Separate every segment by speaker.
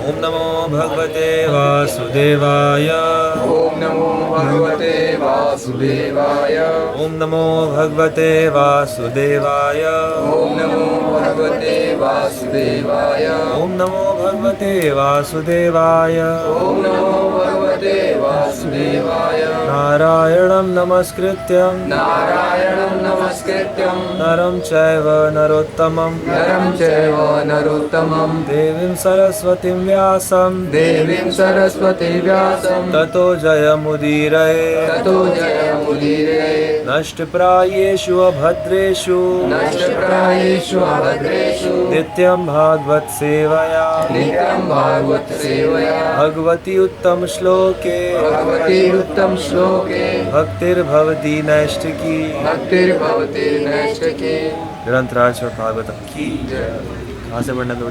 Speaker 1: ओम नमो भगवते वासुदेवाय।
Speaker 2: ओम नमो भगवते वासुदेवाय।
Speaker 1: ओम नमो भगवते वासुदेवाय।
Speaker 2: ओम नमो भगवते वासुदेवाय।
Speaker 1: ओम नमो भगवते वासुदेवाय।
Speaker 2: ओम नमो भगवते वासुदेवाय।
Speaker 1: नारायणं नमस्कृत्यं
Speaker 2: नारायणं नमस्कृत्यं
Speaker 1: नरं चैव नरोत्तमं
Speaker 2: नरं चैव नरोत्तमं
Speaker 1: देवीं सरस्वतीं व्यासं
Speaker 2: देवीं सरस्वती व्यासं
Speaker 1: ततो जयमुदीरये।
Speaker 2: ततो जयमुदीरये।
Speaker 1: नष्टप्रायेषु अभद्रेषु
Speaker 2: नष्टप्रायेषु अभद्रेषु
Speaker 1: नित्यं भागवत सेवया
Speaker 2: नित्यं भागवत सेवया
Speaker 1: भगवती उत्तम श्लोके
Speaker 2: भगवती उत्तम श्लोके
Speaker 1: भक्तिर्भवती नैष्टिकी।
Speaker 2: भक्तिर्भवति नैष्टिकी।
Speaker 1: ग्रंथराज और भागवतम की जय। कहाँ से पढ़ना दो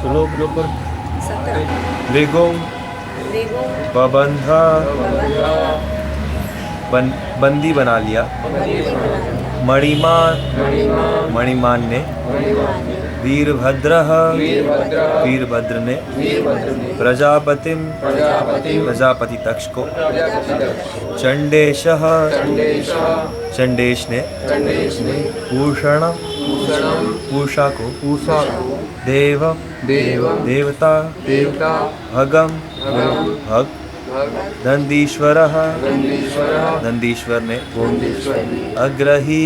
Speaker 1: श्लोक ऊपर। ऋगुम बबंध बंदी बना लिया। मणिमान ने वीरभद्र ने प्रजापति दक्ष को चंडेश ने पूषा को देवता भग नंदीश्वर ने अग्रही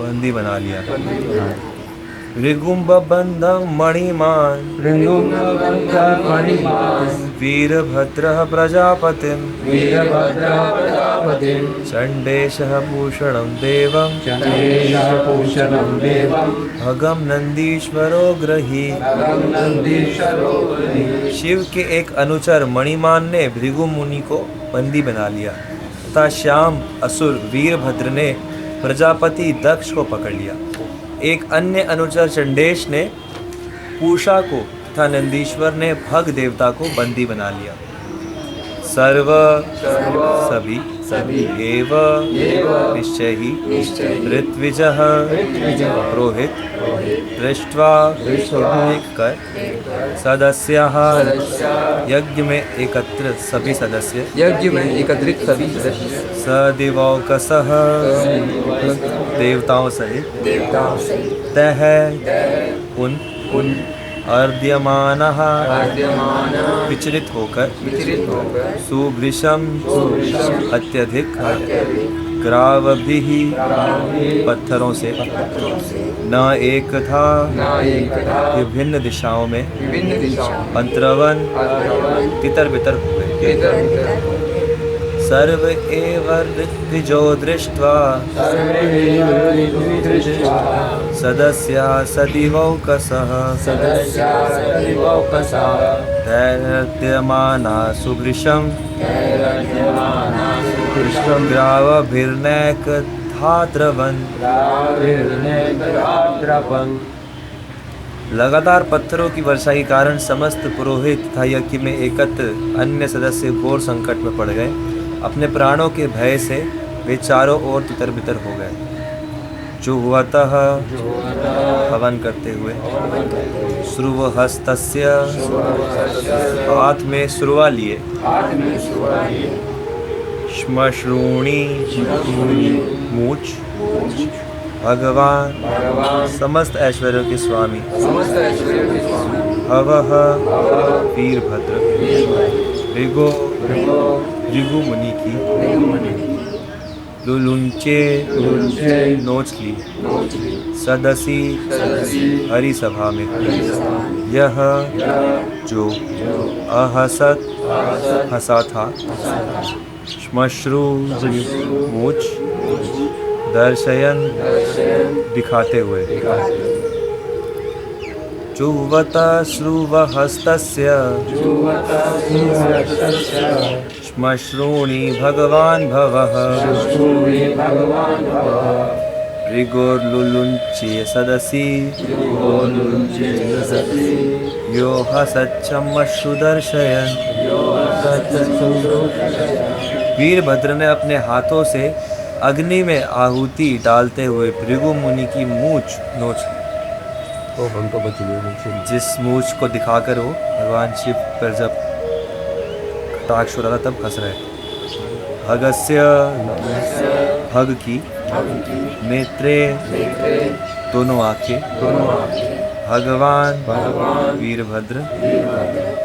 Speaker 1: बंदी बना लिया। ऋगुम्ब बंधं मणिमान वीरभद्र प्रजापतिं चंडेशः भूषणं देवं भगं नंदीश्वरो ग्रही। शिव के एक अनुचर मणिमान ने भृगु मुनि को बंदी बना लिया तथा श्याम असुर वीरभद्र ने प्रजापति दक्ष को पकड़ लिया। एक अन्य अनुचर चंडेश ने पूषा को तथा नंदीश्वर ने भग देवता को बंदी बना लिया। सभी एव निश्चय ही ऋत्विजः पुरोहित दृष्ट्वा कर सदस्याः यज्ञ में एकत्र सभी सदस्य सदिवौकसः देवताओं सहित तह उन अर्ध्यमानः विचलित होकर सुभृशं अत्यधिक ग्रावभिः पत्थरों से न एक था विभिन्न दिशाओं में अंतरवन तितर बितर हुए। सर्व एव ऋत्विजो दृष्ट्वा सदस्या सदिवौकसः दैर्घ्यमाना सुभृशं ग्रावभिर्नैकधात्रवन्। लगातार पत्थरों की वर्षा के कारण समस्त पुरोहित तथा यज्ञ में एकत्र अन्य सदस्य घोर संकट में पड़ गए। अपने प्राणों के भय से वे चारों ओर तितर बितर हो गए। जुह्वतः हवन करते हुए श्रुवहस्तस्य हाथ में श्रुवा लिए श्मश्रूणी मूछ भगवान समस्त ऐश्वर्यों के स्वामी हवः वीरभद्र भृगु मुनि की लुलुंचे नोच ली सदसी हरि सभा में। यह जो हंसा था श्मश्रु मूछ दर्शयन दिखाते हुए जुह्वत श्रुवहस्तस्य श्मश्रूणि भगवान् भवः ऋगोर्लुलुञ्चे सदसि यो हसच्छमश्रुदर्शयन्। वीरभद्र ने अपने हाथों से अग्नि में आहुति डालते हुए भृगु मुनि की मूंछ नोच ली। जिस मूछ को दिखाकर वो भगवान शिव पर जब कटाक्ष हो रहा था तब हंस रहे। भगस्य भग की नेत्रे दोनों आंखें भगवान वीरभद्र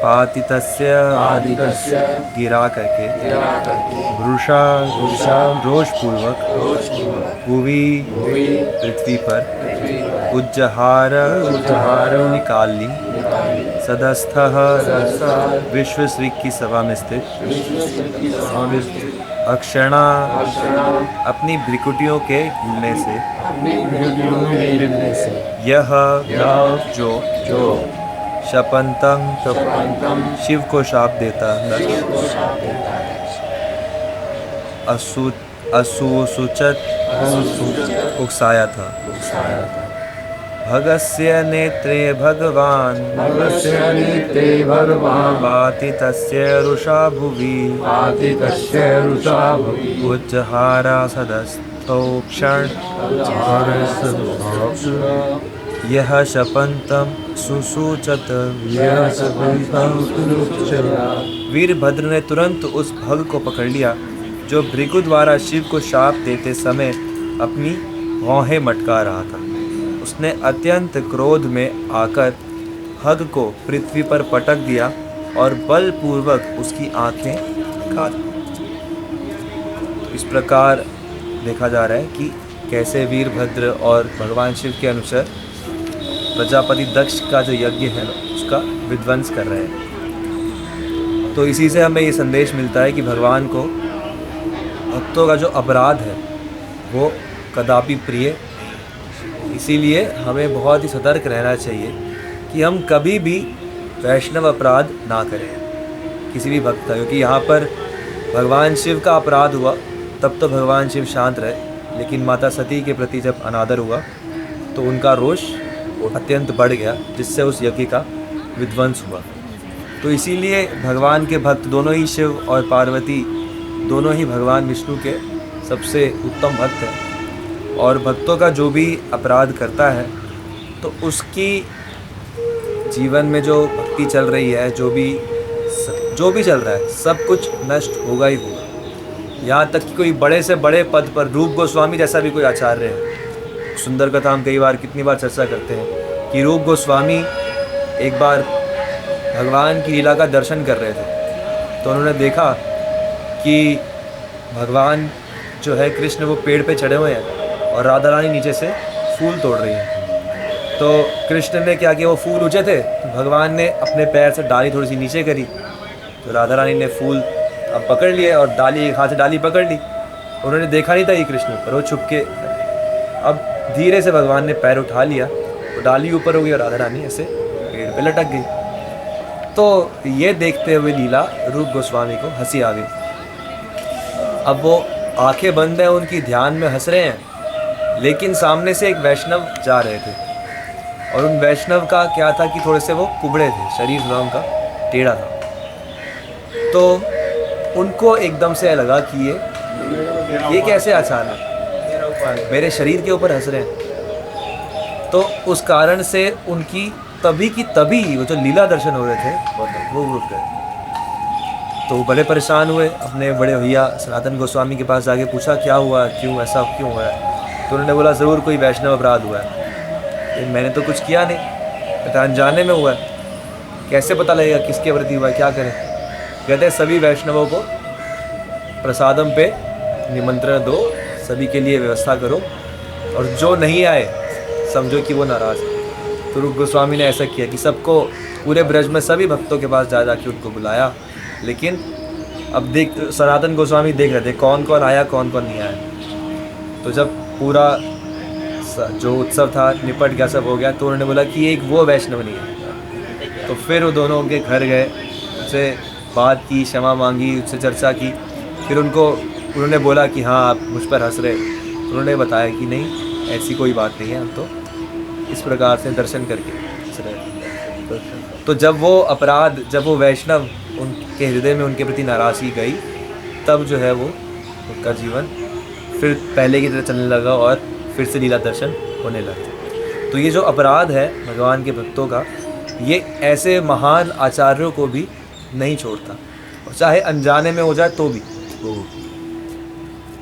Speaker 1: पातितस्य गिरा करके वृषा रोषपूर्वक भुवि पृथ्वी पर उज्जहार निकाल ली। सदस्थः विश्वश्री की सभा में स्थित अक्षणा अपनी भ्रिकुटियों के हिलने से यह जो शपंतम शिव को शाप देता है असुसूचत उकसाया था। भगस्य नेत्रे भगवान पातितस्य रुषा भुवि उज्जहारा सदस्थौ क्षण यह शपंतम सुसूचत। वीरभद्र ने तुरंत उस भग को पकड़ लिया जो भृगु द्वारा शिव को शाप देते समय अपनी भौहें मटका रहा था। उसने अत्यंत क्रोध में आकर भग को पृथ्वी पर पटक दिया और बलपूर्वक उसकी आंखें काट। तो इस प्रकार देखा जा रहा है कि कैसे वीरभद्र और भगवान शिव के अनुसार प्रजापति दक्ष का जो यज्ञ है उसका विध्वंस कर रहे हैं। तो इसी से हमें ये संदेश मिलता है कि भगवान को भक्तों का जो अपराध है वो कदापि प्रिय। इसीलिए हमें बहुत ही सतर्क रहना चाहिए कि हम कभी भी वैष्णव अपराध ना करें किसी भी भक्त का, क्योंकि यहाँ पर भगवान शिव का अपराध हुआ तब तो भगवान शिव शांत रहे, लेकिन माता सती के प्रति जब अनादर हुआ तो उनका रोष अत्यंत बढ़ गया, जिससे उस यज्ञ का विध्वंस हुआ। तो इसीलिए भगवान के भक्त दोनों ही शिव और पार्वती दोनों ही भगवान विष्णु के सबसे उत्तम भक्त हैं। और भक्तों का जो भी अपराध करता है तो उसकी जीवन में जो भक्ति चल रही है, जो भी चल रहा है, सब कुछ नष्ट होगा ही होगा। यहाँ तक कि कोई बड़े से बड़े पद पर रूप गोस्वामी जैसा भी कोई आचार्य है, सुंदर कथा हम कितनी बार चर्चा करते हैं कि रूप गोस्वामी एक बार भगवान की लीला का दर्शन कर रहे थे तो उन्होंने देखा कि भगवान जो है कृष्ण वो पेड़ पे चढ़े हुए हैं और राधा रानी नीचे से फूल तोड़ रही है। तो कृष्ण ने क्या किया, वो फूल ऊंचे थे तो भगवान ने अपने पैर से डाली थोड़ी सी नीचे करी तो राधा रानी ने फूल अब पकड़ लिए और डाली एक हाथ से डाली पकड़ ली। उन्होंने देखा नहीं था ये कृष्ण पर, वो छुप के अब धीरे से भगवान ने पैर उठा लिया तो डाली ऊपर हो गई और राधा रानी ऐसे पेड़ पे लटक गई। तो ये देखते हुए लीला रूप गोस्वामी को हंसी आ गई। अब वो आंखें बंद हैं, उनकी ध्यान में हंस रहे हैं, लेकिन सामने से एक वैष्णव जा रहे थे और उन वैष्णव का क्या था कि थोड़े से वो कुबड़े थे, शरीर थोड़ा उनका टेढ़ा था। तो उनको एकदम से लगा कि ये कैसे अचानक मेरे शरीर के ऊपर हंस रहे हैं। तो उस कारण से उनकी तभी की तभी वो जो लीला दर्शन हो रहे थे वो रुक गए। तो वो बड़े परेशान हुए, अपने बड़े भैया सनातन गोस्वामी के पास जाके पूछा क्या हुआ, क्यों ऐसा क्यों हुआ है। तो उन्होंने बोला ज़रूर कोई वैष्णव अपराध हुआ है, लेकिन मैंने तो कुछ किया नहीं, पता अनजाने में हुआ है, कैसे पता लगेगा किसके प्रति हुआ है, क्या करें। कहते हैं सभी वैष्णवों को प्रसादम पे निमंत्रण दो, सभी के लिए व्यवस्था करो, और जो नहीं आए समझो कि वो नाराज़ है। तो रूप गोस्वामी ने ऐसा किया कि सबको पूरे ब्रज में सभी भक्तों के पास जा के उनको बुलाया। लेकिन अब सनातन गोस्वामी देख रहे थे कौन कौन आया कौन कौन नहीं आया। तो जब पूरा जो उत्सव था निपट गया, सब हो गया, तो उन्होंने बोला कि एक वो वैष्णव नहीं है। तो फिर वो दोनों उनके घर गए, उससे बात की, क्षमा मांगी, उससे चर्चा की। फिर उन्होंने बोला कि हाँ आप मुझ पर हंस रहे। उन्होंने बताया कि नहीं ऐसी कोई बात नहीं है, हम तो इस प्रकार से दर्शन करके हंस रहे। तो जब वो वैष्णव उनके हृदय में उनके प्रति नाराज़गी गई, तब जो है वो उनका जीवन फिर पहले की तरह चलने लगा और फिर से लीला दर्शन होने लगे। तो ये जो अपराध है भगवान के भक्तों का, ये ऐसे महान आचार्यों को भी नहीं छोड़ता, और चाहे अनजाने में हो जाए तो भी।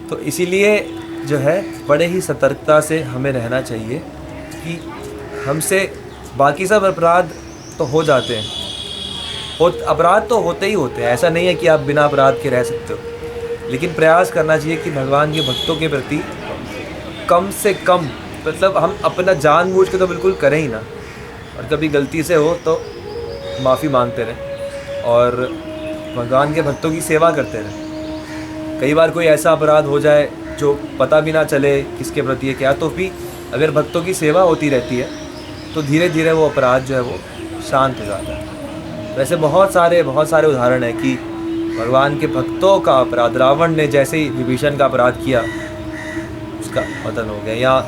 Speaker 1: तो इसीलिए जो है बड़े ही सतर्कता से हमें रहना चाहिए कि हमसे बाकी सब अपराध तो हो जाते हैं, अपराध तो होते ही होते हैं, ऐसा नहीं है कि आप बिना अपराध के रह सकते हो, लेकिन प्रयास करना चाहिए कि भगवान के भक्तों के प्रति कम से कम, मतलब हम अपना जानबूझ के तो बिल्कुल करें ही ना, और कभी गलती से हो तो माफ़ी मांगते रहें और भगवान के भक्तों की सेवा करते रहें। कई बार कोई ऐसा अपराध हो जाए जो पता भी ना चले किसके प्रति है क्या, तो भी अगर भक्तों की सेवा होती रहती है तो धीरे धीरे वो अपराध जो है वो शांत हो जाता है। वैसे बहुत सारे उदाहरण हैं कि भगवान के भक्तों का अपराध, रावण ने जैसे ही विभीषण का अपराध किया उसका पतन हो गया, या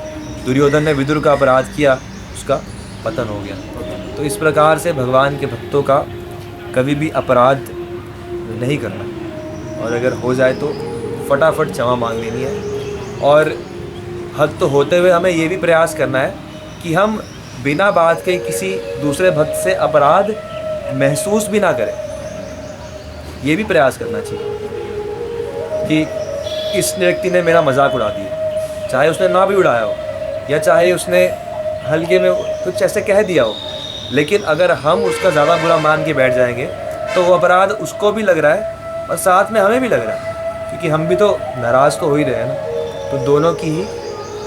Speaker 1: दुर्योधन ने विदुर का अपराध किया उसका पतन हो गया। तो इस प्रकार से भगवान के भक्तों का कभी भी अपराध नहीं करना, और अगर हो जाए तो फटाफट क्षमा मांग लेनी है। और भक्त होते हुए हमें ये भी प्रयास करना है कि हम बिना बात के किसी दूसरे भक्त से अपराध महसूस भी ना करें। ये भी प्रयास करना चाहिए कि इस व्यक्ति ने मेरा मजाक उड़ा दिया, चाहे उसने ना भी उड़ाया हो या चाहे उसने हल्के में कुछ ऐसे कह दिया हो, लेकिन अगर हम उसका ज़्यादा बुरा मान के बैठ जाएंगे तो वो अपराध उसको भी लग रहा है और साथ में हमें भी लग रहा है, क्योंकि हम भी तो नाराज़ तो हो ही रहे हैं ना। तो दोनों की ही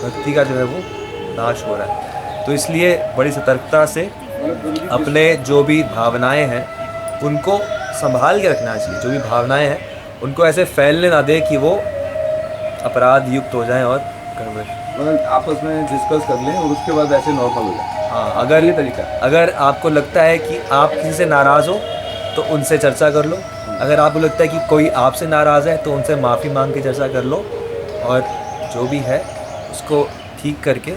Speaker 1: भक्ति का जो है वो नाश हो रहा है। तो इसलिए बड़ी सतर्कता से अपने जो भी भावनाएं हैं उनको संभाल के रखना चाहिए। जो भी भावनाएं हैं उनको ऐसे फैलने ना दे कि वो अपराध युक्त हो जाएं और गड़बड़,
Speaker 3: मतलब आपस में डिस्कस कर लें और उसके बाद ऐसे नॉर्मल हो जाए।
Speaker 1: हाँ, अगर
Speaker 3: ये तरीका है।
Speaker 1: अगर आपको लगता है कि आप किसी से नाराज़ हो तो उनसे चर्चा कर लो, अगर आपको लगता है कि कोई आपसे नाराज़ है तो उनसे माफ़ी मांग के चर्चा कर लो, और जो भी है उसको ठीक करके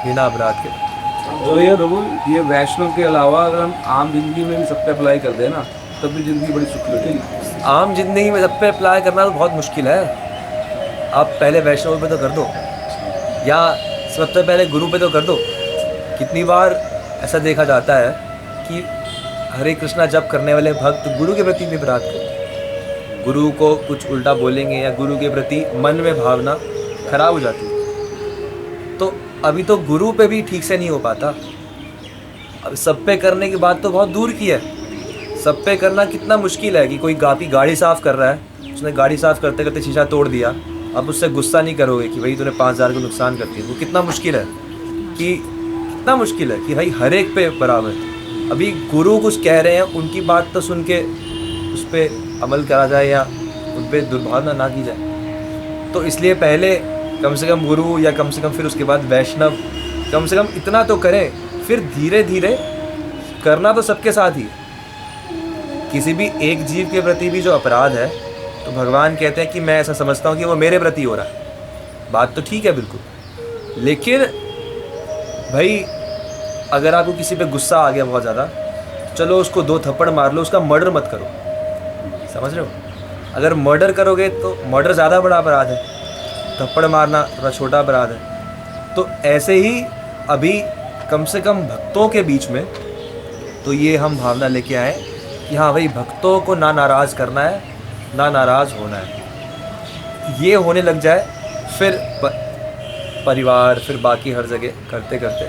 Speaker 1: बिना अपराध के।
Speaker 3: तो ये प्रभु, ये वैष्णव के अलावा अगर हम आम जिंदगी में भी सब पे अप्लाई कर दें ना, तब भी ज़िंदगी बड़ी सुखी होगी।
Speaker 1: आम जिंदगी में सब पे अप्लाई करना तो बहुत मुश्किल है। आप पहले वैष्णव पे तो कर दो, या सबसे पहले गुरु पे तो कर दो। कितनी बार ऐसा देखा जाता है कि हरे कृष्णा जप करने वाले भक्त गुरु के प्रति भी अपराध करते, गुरु को कुछ उल्टा बोलेंगे या गुरु के प्रति मन में भावना खराब हो जाती है। तो अभी तो गुरु पे भी ठीक से नहीं हो पाता, अब सब पे करने की बात तो बहुत दूर की है। सब पे करना कितना मुश्किल है कि कोई गाड़ी साफ़ कर रहा है, उसने गाड़ी साफ़ करते करते शीशा तोड़ दिया, अब उससे गुस्सा नहीं करोगे कि भाई तूने 5000 को नुकसान कर दिया। वो कितना मुश्किल है कि भाई हर एक पे बराबर। अभी गुरु कुछ कह रहे हैं, उनकी बात तो सुन के उस पर अमल करा जाए या उन पर दुर्भावना ना की जाए। तो इसलिए पहले कम से कम गुरु, या कम से कम फिर उसके बाद वैष्णव, कम से कम इतना तो करें, फिर धीरे धीरे करना तो सबके साथ ही। किसी भी एक जीव के प्रति भी जो अपराध है तो भगवान कहते हैं कि मैं ऐसा समझता हूँ कि वो मेरे प्रति हो रहा है। बात तो ठीक है बिल्कुल, लेकिन भाई अगर आपको किसी पे गुस्सा आ गया बहुत ज़्यादा, चलो उसको 2 थप्पड़ मार लो, उसका मर्डर मत करो। समझ रहे हो? अगर मर्डर करोगे तो मर्डर ज़्यादा बड़ा अपराध है, थप्पड़ मारना थोड़ा छोटा अपराध है। तो ऐसे ही अभी कम से कम भक्तों के बीच में तो ये हम भावना लेके आए कि हाँ भाई, भक्तों को ना नाराज़ करना है ना नाराज़ होना है। ये होने लग जाए फिर परिवार, फिर बाकी हर जगह करते करते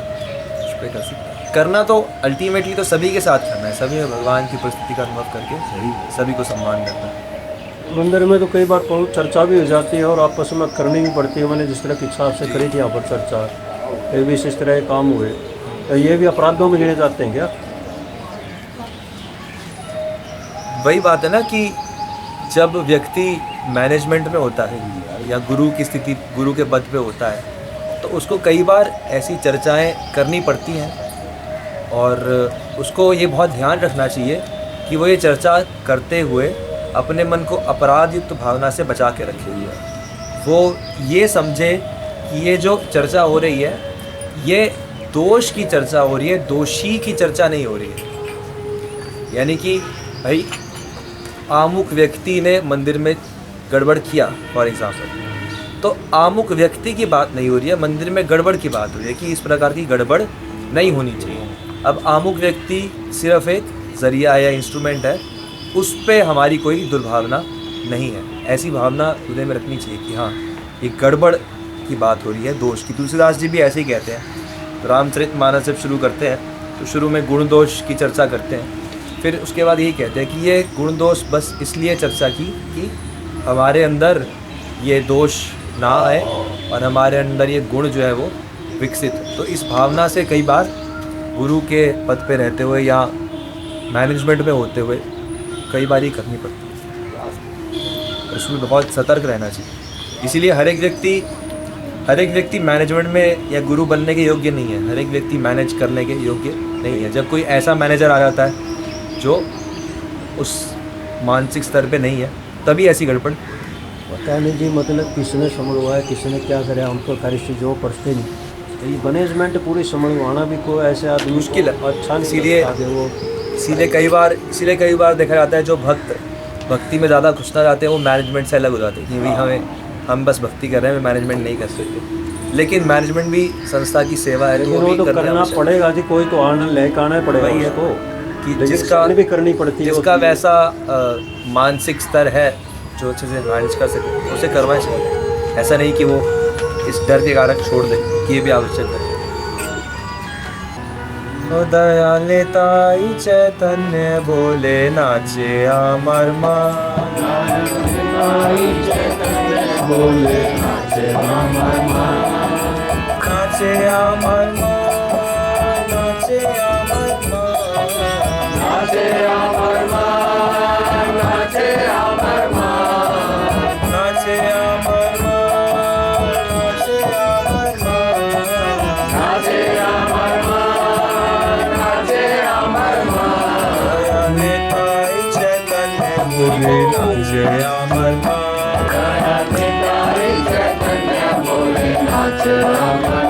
Speaker 1: उस पर कर सकते। करना तो अल्टीमेटली तो सभी के साथ करना है, सभी में भगवान की परिस्थिति का अनुभव करके सभी को सम्मान करना है।
Speaker 4: मंदिर में तो कई बार बहुत चर्चा भी हो जाती है और आपस में करनी भी पड़ती है। मैंने जिस तरह की इच्छा आपसे करी थी यहाँ पर चर्चा, फिर भी इस तरह के काम हुए, तो ये भी अपराधों में गिने जाते हैं क्या?
Speaker 1: वही बात है ना कि जब व्यक्ति मैनेजमेंट में होता है या गुरु की स्थिति, गुरु के पद पे होता है, तो उसको कई बार ऐसी चर्चाएं करनी पड़ती हैं, और उसको ये बहुत ध्यान रखना चाहिए कि वो ये चर्चा करते हुए अपने मन को अपराध युक्त भावना से बचा के रखे। वो ये समझे कि ये जो चर्चा हो रही है ये दोष की चर्चा हो रही है, दोषी की चर्चा नहीं हो रही है। यानी कि भाई आमुक व्यक्ति ने मंदिर में गड़बड़ किया फॉर एग्जाम्पल, तो आमुक व्यक्ति की बात नहीं हो रही है, मंदिर में गड़बड़ की बात हो रही है कि इस प्रकार की गड़बड़ नहीं होनी चाहिए। अब आमुक व्यक्ति सिर्फ एक ज़रिया या इंस्ट्रूमेंट है, उस पे हमारी कोई दुर्भावना नहीं है। ऐसी भावना हृदय में रखनी चाहिए कि हाँ, ये गड़बड़ की बात हो रही है, दोष की। तुलसीदास जी भी ऐसे ही कहते हैं। रामचरितमानस जब शुरू करते हैं तो शुरू में गुण दोष की चर्चा करते हैं, फिर उसके बाद यही कहते हैं कि ये गुण दोष बस इसलिए चर्चा की कि हमारे अंदर ये दोष ना आए और हमारे अंदर ये गुण जो है वो विकसित हो। तो इस भावना से कई बार गुरु के पद पे रहते हुए या मैनेजमेंट में होते हुए कई बार ये करनी पड़ती है। इसमें बहुत सतर्क रहना चाहिए। इसीलिए हर एक व्यक्ति मैनेजमेंट में या गुरु बनने के योग्य नहीं है, हर एक व्यक्ति मैनेज करने के योग्य नहीं है। जब कोई ऐसा मैनेजर आ जाता है जो उस मानसिक स्तर पे नहीं है, तभी ऐसी गड़बड़।
Speaker 4: पता नहीं जी, मतलब किसने संभलवाया, किसी ने क्या करे, हम तो खैर इससे जो पढ़ते नहीं। तो ये मैनेजमेंट पूरी संभलवाना भी कोई ऐसे आदमी
Speaker 1: मुश्किल है।
Speaker 4: अच्छा नहीं
Speaker 1: इसीलिए
Speaker 4: लगता कि वो
Speaker 1: इसीलिए कई बार देखा जाता है जो भक्ति में ज़्यादा घुसना चाहते हैं वो मैनेजमेंट से अलग हो जाते हैं कि भाई हम बस भक्ति कर रहे हैं, मैनेजमेंट नहीं कर सकते। लेकिन मैनेजमेंट भी संस्था की सेवा है,
Speaker 4: लेकिन वो तो करना पड़ेगा जी, कोई तो आना लेकर आना पड़ेगा
Speaker 1: वही है
Speaker 4: उसको,
Speaker 1: कि जिसका
Speaker 4: भी करनी पड़ती है,
Speaker 1: जिसका वैसा मानसिक स्तर है जो अच्छे से मैनेज कर सके उसे करवाना चाहिए। ऐसा नहीं कि वो इस डर के कारण छोड़ दे कि ये भी आवश्यक है। ओ दयाले ताई चैतन्य बोले नाचे अमर बोले नाचे अमर नाचे अमर नाचे अमर नाचे अमर नाचे अमर नाचे अमर नाचे अमर नाचे अमर नाचे अमर ताई चैतन्य बोले नाचे अमर ताई चैतन्य बोले नाचे अमर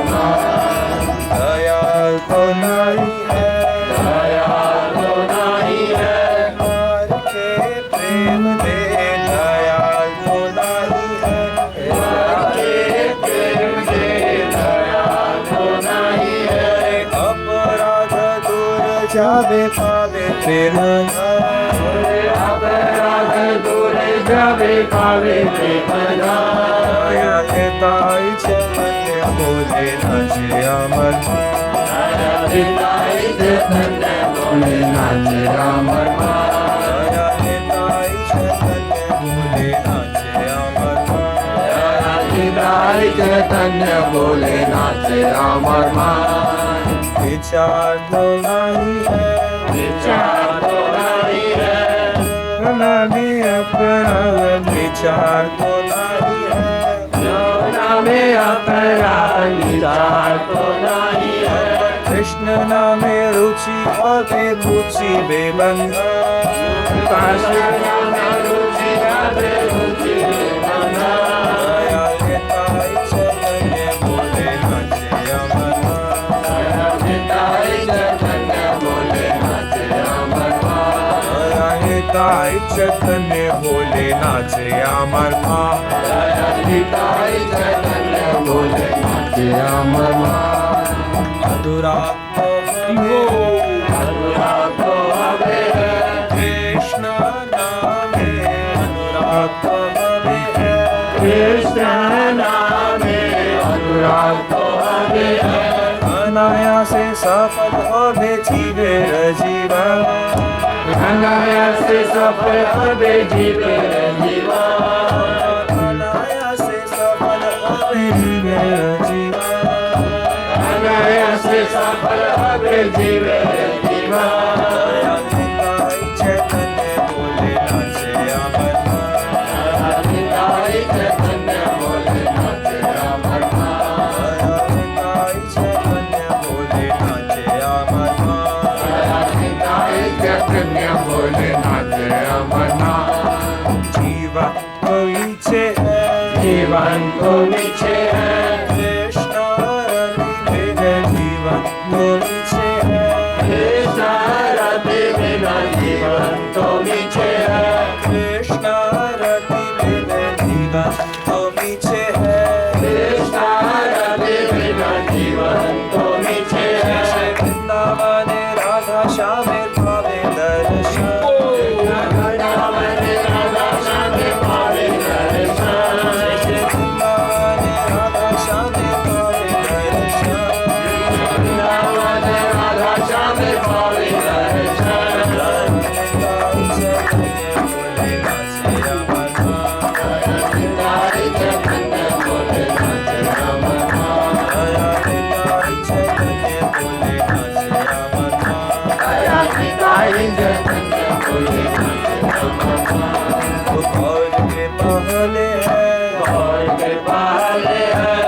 Speaker 1: दयाल तो नहीं है, दयाल तो नहीं है, मार के प्रेम दे, दयाल तो नहीं है, मार के प्रेम दे, दयाल तो नहीं है, अपराध दूर जावे पावे प्रेम, अपराध दूर जावे पावे प्रेम, दयाल ताई चैतन्य बोले नाचे अमर ताई चैतन्य बोले नाचे अमर ताई चैतन्य बोले नाचे अमर ताई चैतन्य बोले नाचे अमर विचार तो नहीं है, विचार तो नहीं है, नामे अपराध विचार तो नहीं है, नामे अपराध विचार तो नहीं है, कृष्ण नामे रुचि और बेरुचि बेबंधन, कृष्ण नामे रुचि और बेरुचि बेबंधन, ताई चैतन्य बोले नाचे अमर ताई चैतन्य बोले नाचे अमर ताई चैतन्य बोले नाचे अमर ताई चैतन्य बोले नाचे अमर अनुराग तो हवे कृष्ण नामे अनुराग तो हवे कृष्ण नामे अनुराग तो हवे अनायासे सफल होवे जीवे जीवन, अनायासे सफल होवे जीवे जीवन, अनायासे सफल होवे जीवे जीवन, अनायासे सफल होवे जीवे जीवन, चैतन्य बोले नाचे अमर ताई चैतन्य बोले नाचे अमर ताई चैतन्य बोले नाचे अमर ताई चैतन्य बोले नाचे अमर जीवन तो नीचे है, जीवन तो नीचे है, कृष्ण रति बिना जीवन तो नीचे है, कृष्ण रति बिना जीवन तो नीचे है, कृष्ण रति बिना जीवन तो नीचे है। में पावे दर्शन
Speaker 5: वृंदावन राधा श्याम पावे दर्शन
Speaker 1: जैसे वृंदावन राधा श्याम पावे दर्शन
Speaker 5: वृंदावन राधा श्याम पावे दर्शन
Speaker 1: निताई चैतन्य बोले नाचे रमना चैतन्य बोले नाचे रमना
Speaker 5: निताई चैतन्य बोले नाचे रमना
Speaker 1: गौर के पहले है
Speaker 5: गौर के पहले है